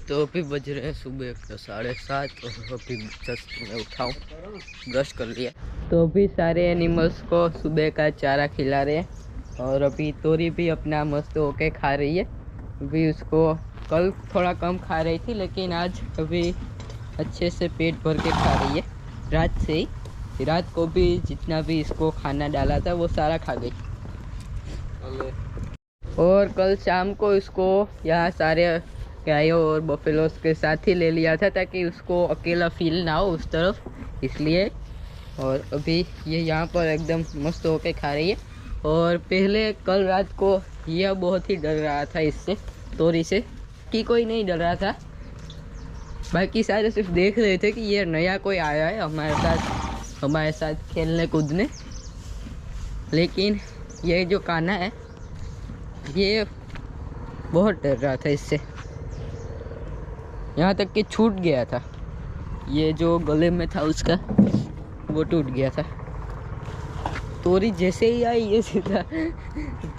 तो अभी बज रहे हैं सुबह के 7:30 और अभी जस्ट मैं उठाऊँ, ब्रश कर लिया। तो अभी सारे एनिमल्स को सुबह का चारा खिला रहे हैं और अभी तोरी भी अपना मस्त होके खा रही है। अभी उसको कल थोड़ा कम खा रही थी, लेकिन आज अभी अच्छे से पेट भर के खा रही है। रात से ही, रात को भी जितना भी इसको खाना डाला था वो सारा खा गई। और कल शाम को इसको यहाँ सारे गायों और बफेलोस के साथ ही ले लिया था ताकि उसको अकेला फील ना हो उस तरफ, इसलिए। और अभी ये यहाँ पर एकदम मस्त होके खा रही है। और पहले कल रात को यह बहुत ही डर रहा था इससे, तोरी से, कि कोई नहीं डर रहा था। बाकी सारे सिर्फ देख रहे थे कि ये नया कोई आया है हमारे साथ खेलने कूदने। लेकिन ये जो कान्हा है ये बहुत डर रहा था इससे, यहाँ तक कि छूट गया था। ये जो गले में था उसका वो टूट गया था। तोरी जैसे ही आई ये सीधा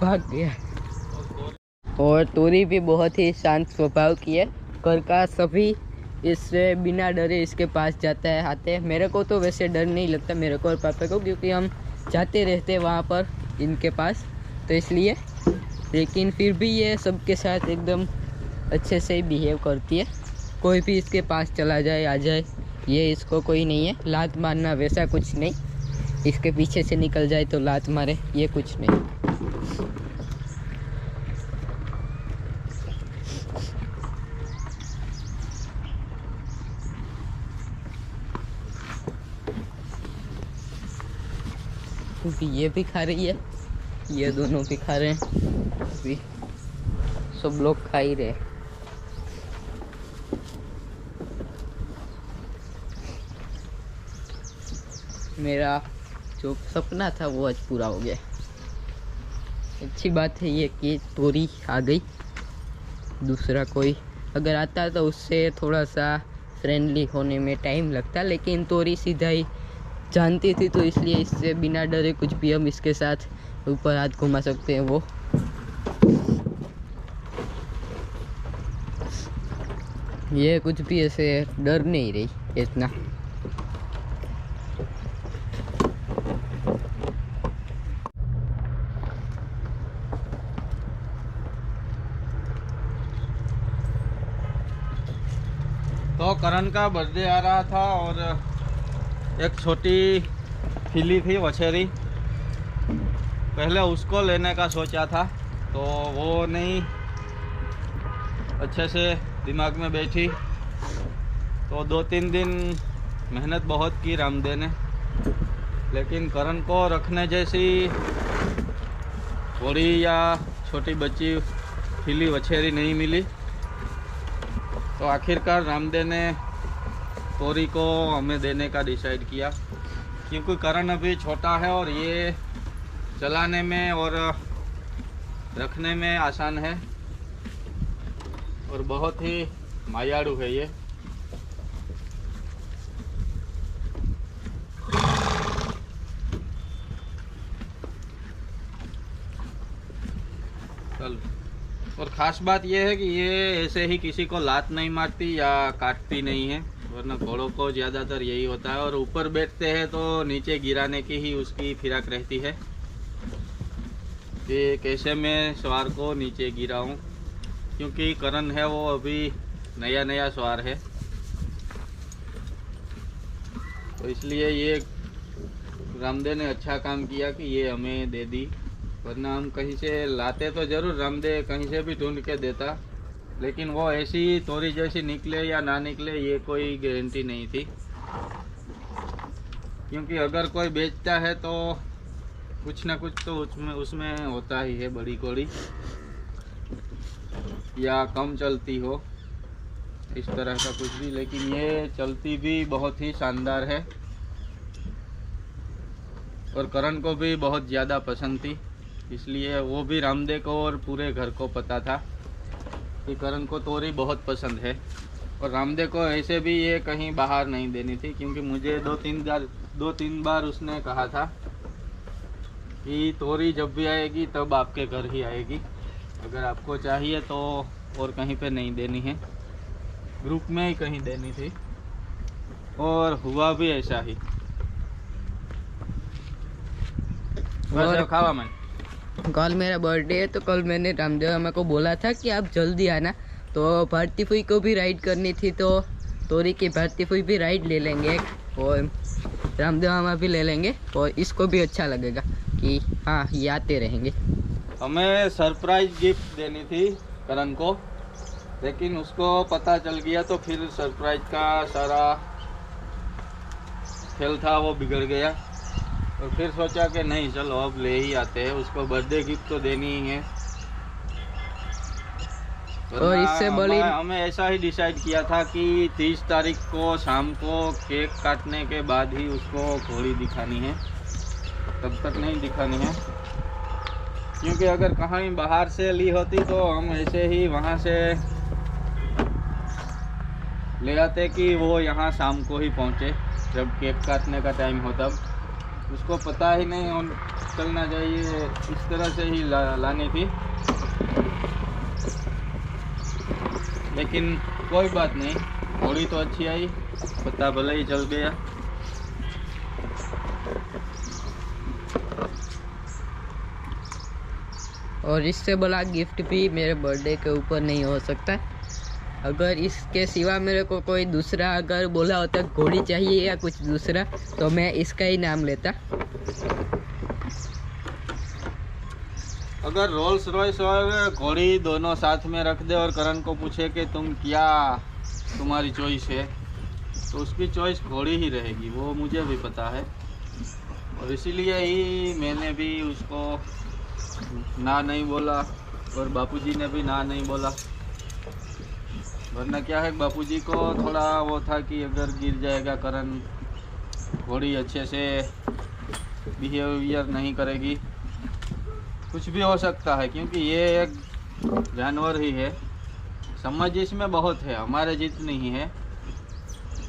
भाग गया। और तोरी भी बहुत ही शांत स्वभाव की है। घर का सभी इससे बिना डरे इसके पास जाता है, आते हैं। मेरे को तो वैसे डर नहीं लगता, मेरे को और पापा को, क्योंकि हम जाते रहते हैं वहाँ पर इनके पास, तो इसलिए। लेकिन फिर भी ये सबके साथ एकदम अच्छे से बिहेव करती है। कोई भी इसके पास चला जाए आ जाए, ये इसको कोई नहीं है। लात मारना वैसा कुछ नहीं, इसके पीछे से निकल जाए तो लात मारे, ये कुछ नहीं। क्योंकि ये भी खा रही है, ये दोनों भी खा रहे हैं, अभी सब लोग खा ही रहे। मेरा जो सपना था वो आज पूरा हो गया। अच्छी बात है ये कि तोरी आ गई। दूसरा कोई अगर आता तो उससे थोड़ा सा फ्रेंडली होने में टाइम लगता, लेकिन तोरी सीधा ही जानती थी, तो इसलिए इससे बिना डरे कुछ भी हम इसके साथ ऊपर हाथ घुमा सकते हैं। वो ये कुछ भी ऐसे डर नहीं रही इतना। तो करण का बर्थडे आ रहा था और एक छोटी फिली थी वछेरी, पहले उसको लेने का सोचा था, तो वो नहीं अच्छे से दिमाग में बैठी। तो 2-3 दिन मेहनत बहुत की रामदेव ने, लेकिन करण को रखने जैसी बड़ी या छोटी बच्ची फिली वछेरी नहीं मिली। तो आखिरकार रामदेव ने तोरी को हमें देने का डिसाइड किया, क्योंकि करण अभी छोटा है और ये चलाने में और रखने में आसान है और बहुत ही मायाड़ू है ये। चल, और ख़ास बात यह है कि ये ऐसे ही किसी को लात नहीं मारती या काटती नहीं है, वरना घोड़ों को ज़्यादातर यही होता है। और ऊपर बैठते हैं तो नीचे गिराने की ही उसकी फिराक रहती है कि कैसे मैं सवार को नीचे गिराऊं, क्योंकि करण है वो अभी नया नया सवार है, तो इसलिए ये रामदेव ने अच्छा काम किया कि ये हमें दे दी। वरना हम कहीं से लाते तो ज़रूर, रामदेव कहीं से भी ढूंढ के देता, लेकिन वो ऐसी तोरी जैसी निकले या ना निकले ये कोई गारंटी नहीं थी। क्योंकि अगर कोई बेचता है तो कुछ ना कुछ तो उसमें होता ही है, बड़ी कोड़ी या कम चलती हो, इस तरह का कुछ भी। लेकिन ये चलती भी बहुत ही शानदार है और करण को भी बहुत ज़्यादा पसंद थी, इसलिए वो भी रामदेव को और पूरे घर को पता था कि करण को तोरी बहुत पसंद है। और रामदेव को ऐसे भी ये कहीं बाहर नहीं देनी थी, क्योंकि मुझे 2-3 बार उसने कहा था कि तोरी जब भी आएगी तब आपके घर ही आएगी, अगर आपको चाहिए तो और कहीं पे नहीं देनी है। ग्रुप में ही कहीं देनी थी और हुआ भी ऐसा ही। और खावा मैं कल मेरा बर्थडे है तो कल मैंने रामदेव मामा को बोला था कि आप जल्दी आना, तो भारती फुई को भी राइड करनी थी, तो तोरी की भारती फुई भी राइड ले लेंगे और रामदेव मामा भी ले लेंगे और इसको भी अच्छा लगेगा कि हाँ ये आते रहेंगे। हमें सरप्राइज गिफ्ट देनी थी करण को, लेकिन उसको पता चल गया तो फिर सरप्राइज का सारा खेल था वो बिगड़ गया। और फिर सोचा कि नहीं चलो अब ले ही आते हैं, उसको बर्थडे गिफ्ट तो देनी ही है। और इससे बड़ी हमें ऐसा ही डिसाइड किया था कि 30 तारीख को शाम को केक काटने के बाद ही उसको घोड़ी दिखानी है, तब तक नहीं दिखानी है। क्योंकि अगर कहीं बाहर से ली होती तो हम ऐसे ही वहाँ से ले आते कि वो यहाँ शाम को ही पहुँचे जब केक काटने का टाइम हो तब। उसको पता ही नहीं और चलना चाहिए, इस तरह से ही लानी थी। लेकिन कोई बात नहीं, घोड़ी तो अच्छी आई, पता भले ही चल गया। और इससे बड़ा गिफ्ट भी मेरे बर्थडे के ऊपर नहीं हो सकता। अगर इसके सिवा मेरे को कोई दूसरा अगर बोला होता घोड़ी चाहिए या कुछ दूसरा तो मैं इसका ही नाम लेता। अगर रोल्स रॉयस और घोड़ी दोनों साथ में रख दे और करण को पूछे कि तुम्हारी चॉइस है, तो उसकी चॉइस घोड़ी ही रहेगी, वो मुझे भी पता है। और इसीलिए ही मैंने भी उसको ना नहीं बोला और बापूजी ने भी ना नहीं बोला। वरना क्या है, बापूजी को थोड़ा वो था कि अगर गिर जाएगा करण, घोड़ी अच्छे से बिहेवियर नहीं करेगी, कुछ भी हो सकता है। क्योंकि ये एक जानवर ही है, समझ इसमें बहुत है, हमारे जितनी ही है।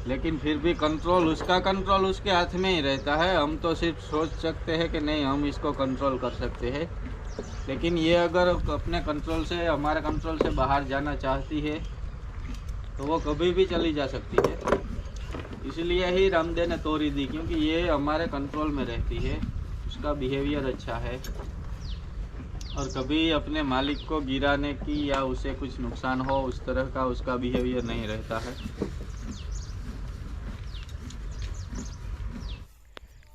लेकिन फिर भी कंट्रोल उसके हाथ में ही रहता है। हम तो सिर्फ सोच सकते हैं कि नहीं हम इसको कंट्रोल कर सकते हैं, लेकिन ये अगर अपने कंट्रोल से, हमारे कंट्रोल से बाहर जाना चाहती है तो वो कभी भी चली जा सकती है। इसलिए ही रामदेव ने तोरी दी, क्योंकि ये हमारे कंट्रोल में रहती है, उसका बिहेवियर अच्छा है और कभी अपने मालिक को गिराने की या उसे कुछ नुकसान हो उस तरह का उसका बिहेवियर नहीं रहता है।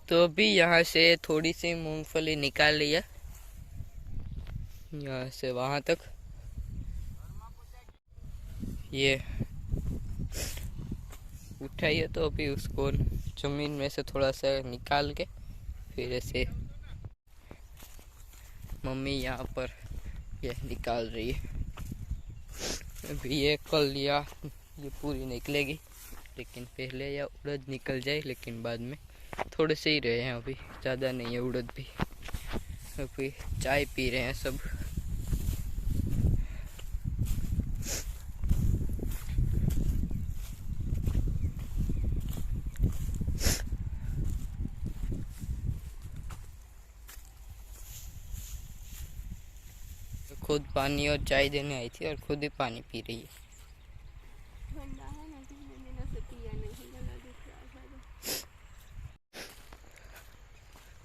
तो अभी यहाँ से थोड़ी सी मूंगफली निकाल लिया, यहाँ से वहाँ तक ये उठाइए। तो अभी उसको जमीन में से थोड़ा सा निकाल के फिर ऐसे मम्मी यहाँ पर ये निकाल रही है। अभी ये कल लिया, ये पूरी निकलेगी, लेकिन पहले या उड़द निकल जाए, लेकिन बाद में थोड़े से ही रहे हैं, अभी ज़्यादा नहीं है उड़द भी। अभी चाय पी रहे हैं सब। खुद पानी और चाय देने आई थी और खुद ही पानी पी रही है। ठंडा है ना, किसने देना से पिया नहीं, गला दुख रहा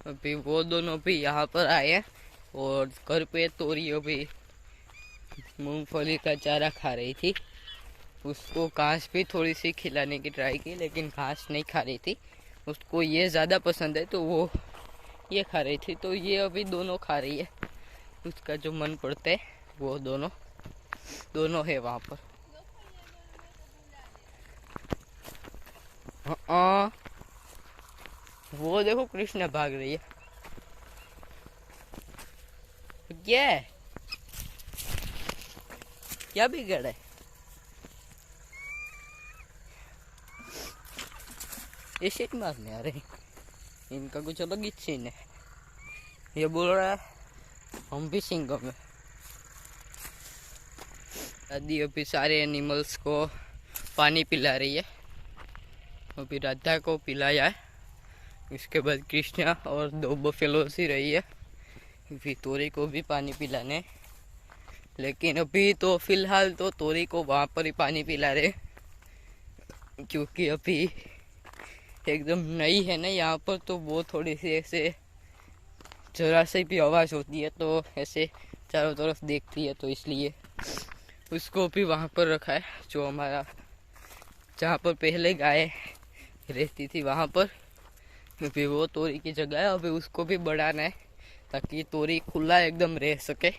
है। अभी वो दोनों भी यहाँ पर आए हैं और घर पे तोरी अभी मूंगफली का चारा खा रही थी। उसको घास भी थोड़ी सी खिलाने की ट्राई की, लेकिन घास नहीं खा रही थी। उसको ये ज़्यादा पसंद है तो वो ये खा रही थी, तो ये अभी दोनों खा रही है। उसका जो मन पड़ता है वो दोनों है वहाँ पर। हाँ, वो देखो कृष्णा भाग रही है। क्या बिगड़ है? ये सीट मारने आ रहे, इनका कुछ अलग ही सीन है। ये बोल रहा है हम भी सिंगम है। दादी अभी सारे एनिमल्स को पानी पिला रही है। अभी राधा को पिलाया है, इसके बाद कृष्णा और 2 बफेलोस ही रही है। अभी तोरी को भी पानी पिलाने, लेकिन अभी तो फिलहाल तो तोरी को वहाँ पर ही पानी पिला रहे। क्योंकि अभी एकदम नई है ना यहाँ पर, तो वो थोड़ी सी ऐसे जरा से भी आवाज़ होती है तो ऐसे चारों तरफ देखती है, तो इसलिए उसको भी वहाँ पर रखा है, जो हमारा जहाँ पर पहले गाय रहती थी वहाँ पर। अभी वो तोरी की जगह है, अभी उसको भी बढ़ाना है ताकि तोरी खुला एकदम रह सके।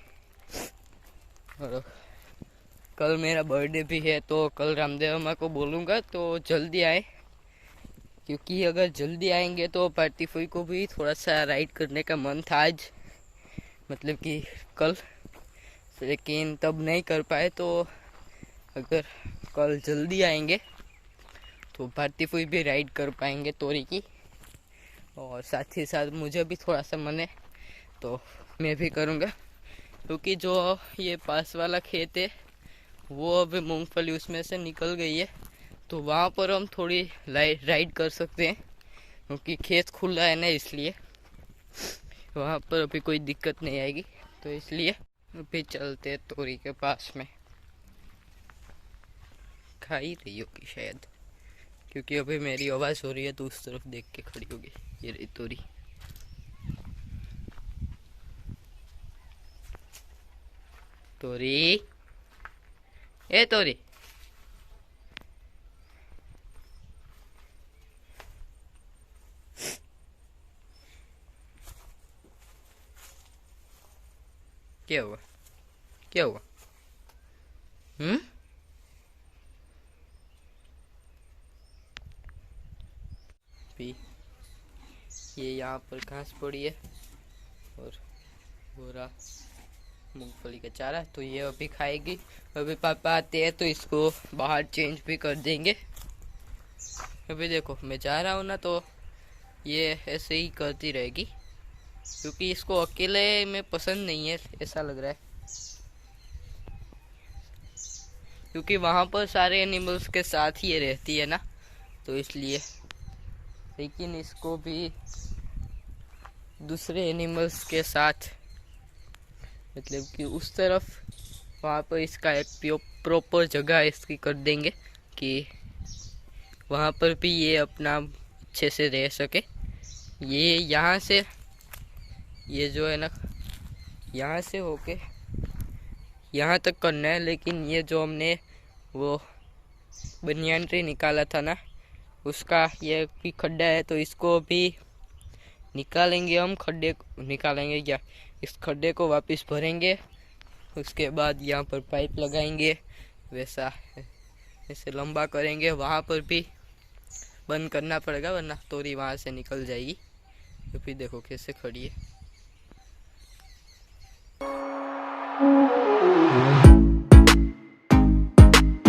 और कल मेरा बर्थडे भी है, तो कल रामदेव अम्मा को बोलूँगा तो जल्दी आए, क्योंकि अगर जल्दी आएंगे तो पार्टी फुई को भी थोड़ा सा राइड करने का मन था आज, मतलब कि कल, लेकिन तब नहीं कर पाए। तो अगर कल जल्दी आएंगे तो पार्टी फुई भी राइड कर पाएंगे तोरी की, और साथ ही साथ मुझे भी थोड़ा सा मन है तो मैं भी करूँगा, क्योंकि जो ये पास वाला खेत है वो अभी मूंगफली उसमें से निकल गई है, तो वहाँ पर हम थोड़ी राइड कर सकते हैं, क्योंकि खेत खुला है ना, इसलिए वहाँ पर अभी कोई दिक्कत नहीं आएगी। तो इसलिए अभी चलते हैं तोरी के पास में। खा ही रही होगी शायद, क्योंकि अभी मेरी आवाज़ हो रही है तो उस तरफ देख के खड़ी होगी। ये रही तोरी। तोरी, ए तोरी, क्या हुआ, क्या हुआ? भी ये यहाँ पर घास पड़ी है और वो रहा मूंगफली का चारा, तो ये अभी खाएगी। अभी पापा आते हैं तो इसको बाहर चेंज भी कर देंगे। अभी देखो मैं जा रहा हूँ ना, तो ये ऐसे ही करती रहेगी, क्योंकि इसको अकेले में पसंद नहीं है ऐसा लग रहा है, क्योंकि वहाँ पर सारे एनिमल्स के साथ ही ये रहती है ना, तो इसलिए। लेकिन इसको भी दूसरे एनिमल्स के साथ, मतलब कि उस तरफ वहाँ पर इसका एक प्रॉपर जगह इसकी कर देंगे कि वहाँ पर भी ये अपना अच्छे से रह सके। ये यहाँ से, ये जो है ना, यहाँ से होके यहाँ तक करना है, लेकिन ये जो हमने वो बनियान ट्री निकाला था ना, उसका ये भी खड्डा है, तो इसको भी निकालेंगे हम। खड्डे निकालेंगे क्या, इस खड्डे को वापस भरेंगे, उसके बाद यहाँ पर पाइप लगाएंगे, वैसा ऐसे लंबा करेंगे। वहाँ पर भी बंद करना पड़ेगा, वरना तोरी वहाँ से निकल जाएगी। तो फिर देखो कैसे खड़ी है।